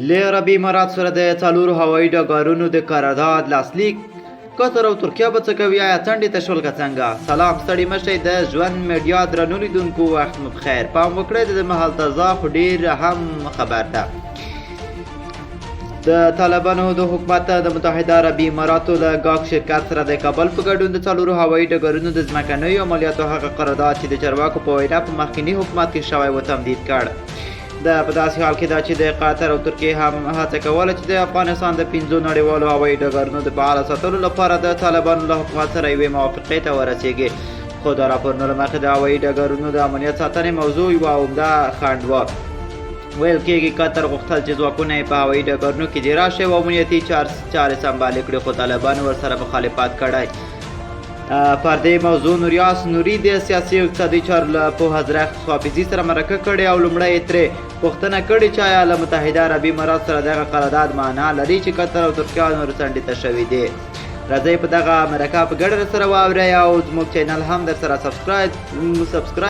له عربي امارات سره د څلورو هوایي ډګرونو د قرارداد لاسلیک قطر او ترکیه به څه کوي آیا څنډې ته شول که څنګه سلام ستړي مشئ د ژوند میډیا درنو لیدونکو وخت مو بخیر پام وکړئ د مهال تازه خو ډېر اهم خبر ده د طالبانو د حکومت د متحده عربي اماراتو له ګاک شرکت سره د کابل په ګډون د څلورو هوایي ډګرونو د ځمکنیو عملیاتو هغه قرارداد چې د چارواکو په وینا په مخکیني حکومت کې شوی و تمدید کړ په داسې حال کې ده چې د قطر او ترکیې هم هڅه کوله چې د افغانستان د 5 نړیوالو هوایي ډګرونو د فعاله ساتلو لپاره د طالبانو له حکومت سره یوې موافقې ته ورسیږي خو د راپورونو له مخې د هوایي ډګرونو د امنیت ساتنې موضوع یوه عمده خنډ وه ویل کېږي قطر غوښتل چې ځواکونه یې په هوایي ډګرونو کې دې راشي او امنیتي چارې سمبالې کړي خو طالبانو ورسره مخالفت کړی پر دې موضوع نوریاس نوري د سیاسي او اقتصادي چارو له پوهه درخت حافظي سره مرکه کړې او لومړی یې ترې پوښتنه کړې چې آیا له متحده عربي امارات سره دغه قرارداد معنا لري چې قطر او ترکیه نور څنډې ته شوي دي راځئ په دغه مرکه په ګډه سره واورئ او زموږ چینل هم در سره سبسکرایب